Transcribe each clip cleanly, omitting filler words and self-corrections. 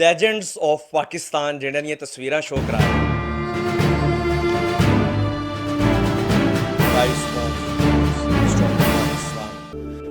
Legends of Pakistan ਜਿਨ੍ਹਾਂ ਦੀਆਂ ਤਸਵੀਰਾਂ ਸ਼ੋ ਕਰਾ ਰਹੇ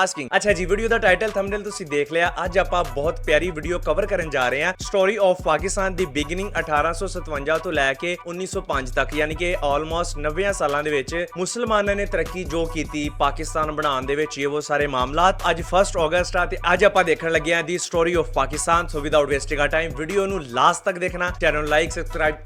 ਆਸਕਿੰਗ। ਅੱਛਾ ਜੀ, ਵੀਡੀਓ ਦਾ ਟਾਈਟਲ ਥੰਬਨੇਲ ਤੁਸੀਂ ਦੇਖ ਲਿਆ। ਅੱਜ ਆਪਾਂ ਬਹੁਤ ਪਿਆਰੀ ਵੀਡੀਓ ਕਵਰ ਕਰਨ ਜਾ ਰਹੇ ਹਾਂ। Story of Pakistan the beginning 1857 ਤੋਂ ਲੈ ਕੇ 1905 ਤੱਕ, ਯਾਨੀ ਕਿ ਆਲਮੋਸਟ 90 ਸਾਲਾਂ ਦੇ ਵਿੱਚ ਮੁਸਲਮਾਨਾਂ ਨੇ ਤਰੱਕੀ ਜੋ ਕੀਤੀ ਪਾਕਿਸਤਾਨ ਬਣਾਉਣ ਦੇ ਵਿੱਚ, ਇਹ ਉਹ ਸਾਰੇ ਮਾਮਲਾਤ। ਅੱਜ 1 ਅਗਸਤ ਆ ਤੇ ਅੱਜ ਆਪਾਂ ਦੇਖਣ ਲੱਗੇ ਹਾਂ ਦੀ story of Pakistan. So without wasting a time video ਨੂੰ ਲਾਸਟ ਤੱਕ ਦੇਖਣਾ, ਚੈਨਲ ਨੂੰ like subscribe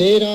13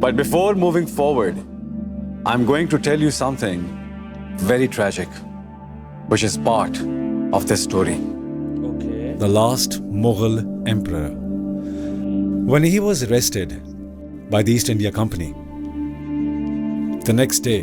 But before moving forward, I'm going to tell you something very tragic, which is part of this story. Okay. The last Mughal emperor. When he was arrested by the East India Company, the next day,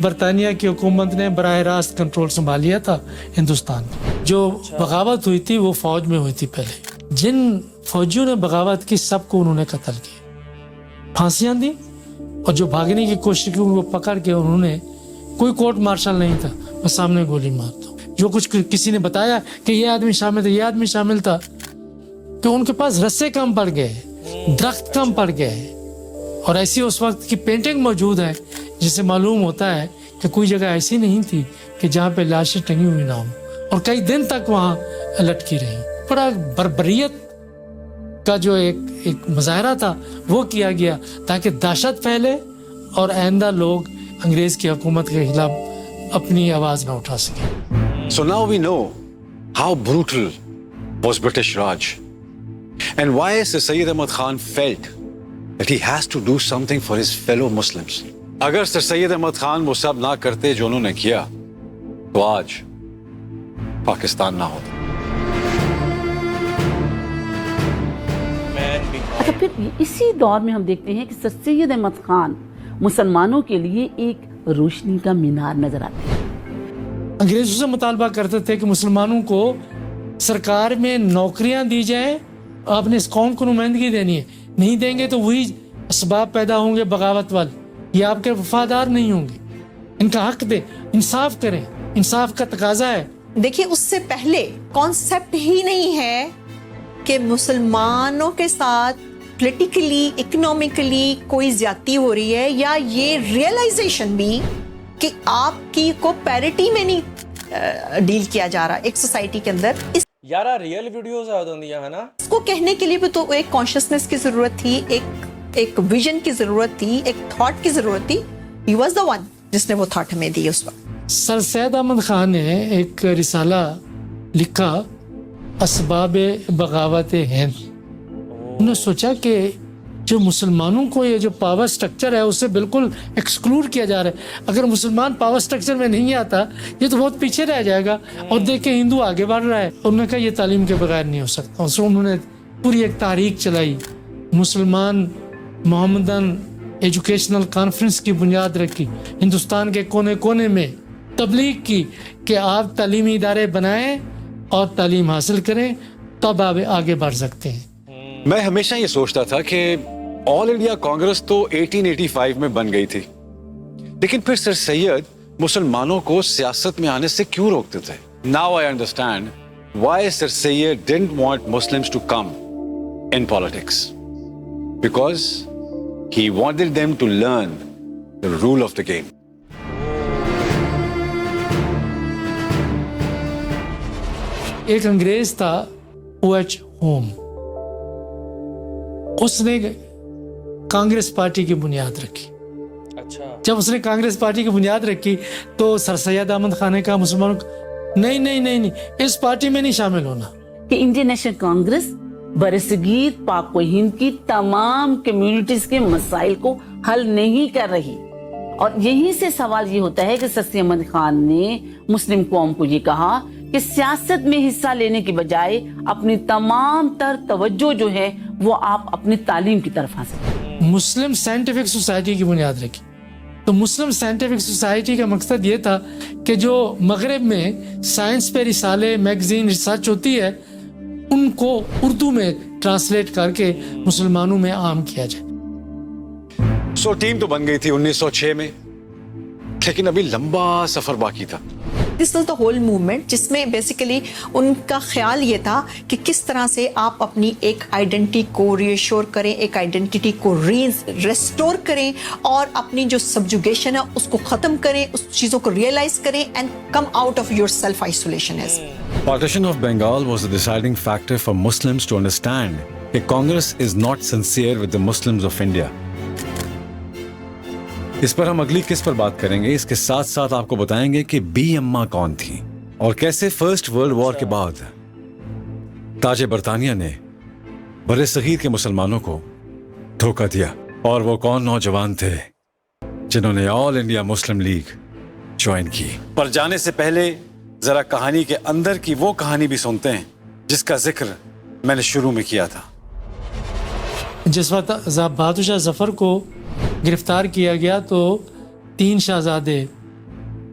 برطانیہ کی حکومت نے براہ راست control سنبھال لیا تھا ہندوستان میں. جو بغاوت ہوئی تھی وہ فوج میں ہوئی تھی پہلے. جن فوجیوں نے بغاوت کی سب کو انہوں نے قتل کیا, پھانسیاں دی, اور جو بھاگنے کی کوشش کی ان کو پکڑ کے انہوں نے, کوئی کورٹ مارشل نہیں تھا, بس سامنے گولی مار دو. جو کچھ کسی نے بتایا کہ یہ آدمی شامل تھا, یہ آدمی شامل تھا, کہ ان کے پاس رسے کم پڑ گئے, درخت کم پڑ گئے. اور ایسی اس وقت کی پینٹنگ موجود ہے جس سے معلوم ہوتا ہے کہ کوئی جگہ ایسی نہیں تھی کہ جہاں پہ لاشیں ٹنگی ہوئی نہ ہوں, اور کئی دن تک وہاں لٹکی رہی. بڑا بربریت کا جو ایک مظاہرہ تھا وہ کیا گیا تاکہ دہشت پھیلے اور آئندہ لوگ انگریز کی حکومت کے خلاف اپنی آواز نہ اٹھا سکیں. So now we know how brutal was British Raj and why Sir Syed Ahmad Khan felt that he has to do something for his fellow Muslims. اگر سر سید احمد خان وہ سب نہ کرتے جو انہوں نے کیا تو آج پاکستان نہ ہوتا. اچھا, پھر اسی دور میں ہم دیکھتے ہیں کہ سر سید احمد خان مسلمانوں کے لیے ایک روشنی کا مینار نظر آتے ہیں. انگریزوں سے مطالبہ کرتے تھے کہ مسلمانوں کو سرکار میں نوکریاں دی جائیں, آپ نے اس قوم کو نمائندگی دینی ہے, نہیں دیں گے تو وہی اسباب پیدا ہوں گے بغاوت والے, یہ آپ کے وفادار نہیں ہوں گے, ان کا حق دے, انصاف کریں, انصاف کا تقاضا ہے. دیکھیے اس سے پہلے کانسیپٹ ہی نہیں ہے کہ مسلمانوں کے ساتھ پولیٹیکلی اکنامکلی کوئی زیادتی ہو رہی ہے, یا یہ ریئلائزیشن بھی کہ آپ کی کو پیرٹی میں نہیں ڈیل کیا جا رہا ایک سوسائٹی کے اندر. یارا ریئل ویڈیوز آ ہوندی ہیں نا, اس کو کہنے کے لیے بھی تو ایک کانشیسنس کی ضرورت تھی, ایک ویژن کی ضرورت تھی, ایک تھاٹ کی ضرورت تھی. ہی واز دا ون جس نے وہ تھاٹ ہمیں دی اس وقت. سر سید احمد خان نے ایک رسالہ لکھا, اسباب بغاوت ہند. انہوں نے سوچا کہ جو مسلمانوں کو یہ جو پاور سٹرکچر ہے اسے بالکل ایکسکلوڈ کیا جا رہا ہے. اگر مسلمان پاور سٹرکچر میں نہیں آتا یہ تو بہت پیچھے رہ جائے گا, اور دیکھیں ہندو آگے بڑھ رہا ہے. انہوں نے کہا یہ تعلیم کے بغیر نہیں ہو سکتا. اور انہوں نے پوری ایک تحریک چلائی, مسلمان محمدن ایجوکیشنل کانفرنس کی بنیاد رکھی, ہندوستان کے کونے کونے میں تبلیغ کی کہ آپ تعلیمی ادارے بنائیں اور تعلیم حاصل کریں, تب آپ آگے بڑھ سکتے ہیں. میں ہمیشہ یہ سوچتا تھا کہ آل انڈیا کانگریس تو 1885 میں بن گئی تھی, لیکن پھر سر سید مسلمانوں کو سیاست میں آنے سے کیوں روکتے تھے. Now I understand why Sir Syed didn't want Muslims to come in politics. Because he wanted them to learn the rule of the game. ایک انگریز تھا OH ہوم, اس نے کانگریس پارٹی کی بنیاد رکھی. اچھا, جب اس نے کانگریس پارٹی کی بنیاد رکھی تو سر سید احمد خان نے کہا مسلمانوں کو نہیں نہیں نہیں نہیں اس پارٹی میں نہیں شامل ہونا. کہ انڈین نیشنل کانگریس برصغیر پاک و ہند کی تمام کمیونٹیز کے مسائل کو حل نہیں کر رہی, اور یہیں سے سوال یہ ہوتا ہے کہ سر سید احمد خان نے مسلم قوم کو یہ کہا کہ سیاست میں حصہ لینے کی بجائے اپنی تمام تر توجہ جو ہے وہ آپ اپنی تعلیم کی طرف حاصل کریں. مسلم سائنٹیفک سوسائٹی کی بنیاد رکھی. تو مسلم سائنٹیفک سوسائٹی کا مقصد یہ تھا کہ جو مغرب میں سائنس پہ رسالے, میگزین, ریسرچ ہوتی ہے ان کو اردو میں ٹرانسلیٹ کر کے مسلمانوں میں عام کیا جائے. سو ٹیم تو بن گئی تھی 1906 میں, لیکن ابھی لمبا سفر باقی تھا. This was the whole movement جس میں بیسیکلی ان کا خیال یہ تھا کہ کس طرح سے آپ اپنی ایک آئیڈینٹی کو ری ایشور کریں, ایک آئیڈینٹی کو ریسٹور کریں, اور اپنی جو سبجوگیشن ہے اس کو ختم کریں, اس چیزوں کو ریئلائز کریں and come out of your self isolation. Partition of Bengal was the deciding factor for Muslims to understand that Congress is not sincere with the Muslims of India. اس پر ہم اگلی قسط پر بات کریں گے. اس کے ساتھ ساتھ آپ کو بتائیں گے کہ بی اماں کون تھی اور کیسے فرسٹ ورلڈ وار کے بعد تاج برطانیہ نے بر صغیر کے مسلمانوں کو دھوکہ دیا, اور وہ کون نوجوان تھے جنہوں نے آل انڈیا مسلم لیگ جوائن کی. پر جانے سے پہلے ذرا کہانی کے اندر کی وہ کہانی بھی سنتے ہیں جس کا ذکر میں نے شروع میں کیا تھا. جس وقت بہادر شاہ ظفر کو گرفتار کیا گیا تو 3 شہزادے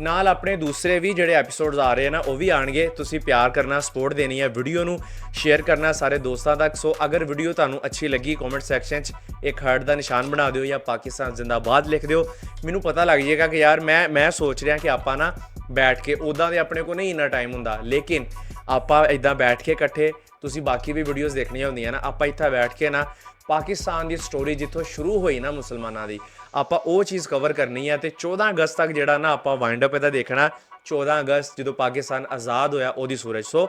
ਨਾਲ ਆਪਣੇ ਦੂਸਰੇ ਵੀ ਜਿਹੜੇ ਐਪੀਸੋਡਸ ਆ ਰਹੇ ਨਾ ਉਹ ਵੀ ਆਣਗੇ। ਤੁਸੀਂ ਪਿਆਰ ਕਰਨਾ, ਸਪੋਰਟ ਦੇਣੀ ਹੈ, ਵੀਡੀਓ ਨੂੰ ਸ਼ੇਅਰ ਕਰਨਾ ਸਾਰੇ ਦੋਸਤਾਂ ਤੱਕ। ਸੋ ਅਗਰ ਵੀਡੀਓ ਤੁਹਾਨੂੰ ਅੱਛੀ ਲੱਗੀ ਕਮੈਂਟ ਸੈਕਸ਼ਨ 'ਚ ਇੱਕ ਹਾਰਟ ਦਾ ਨਿਸ਼ਾਨ ਬਣਾ ਦਿਓ ਜਾਂ ਪਾਕਿਸਤਾਨ ਜ਼ਿੰਦਾਬਾਦ ਲਿਖ ਦਿਓ। ਮੈਨੂੰ ਪਤਾ ਲੱਗ ਜਾਏਗਾ ਕਿ ਯਾਰ ਮੈਂ ਸੋਚ ਰਿਹਾ ਕਿ ਆਪਾਂ ਨਾ ਬੈਠ ਕੇ ਉੱਦਾਂ ਦੇ ਆਪਣੇ ਕੋਲ ਨਹੀਂ ਇੰਨਾ ਟਾਈਮ ਹੁੰਦਾ, ਲੇਕਿਨ ਆਪਾਂ ਇੱਦਾਂ ਬੈਠ ਕੇ ਇਕੱਠੇ, ਤੁਸੀਂ ਬਾਕੀ ਵੀ ਵੀਡੀਓਜ਼ ਦੇਖਣੀਆਂ ਹੁੰਦੀਆਂ ਨਾ, ਆਪਾਂ ਇੱਥੇ ਬੈਠ ਕੇ ਨਾ ਪਾਕਿਸਤਾਨ ਦੀ ਸਟੋਰੀ ਜਿੱਥੋਂ ਸ਼ੁਰੂ ਹੋਈ ਨਾ ਮੁਸਲਮਾਨਾਂ ਦੀ, ਆਪਾਂ ਉਹ ਚੀਜ਼ ਕਵਰ ਕਰਨੀ ਹੈ। ਤੇ 14 ਅਗਸਤ ਤੱਕ ਜਿਹੜਾ ਨਾ ਆਪਾਂ ਵਾਈਂਡ ਅਪ ਇਹਦਾ ਦੇਖਣਾ, 14 ਅਗਸਤ ਜਦੋਂ ਪਾਕਿਸਤਾਨ ਆਜ਼ਾਦ ਹੋਇਆ ਉਹਦੀ ਸੂਰਜ। ਸੋ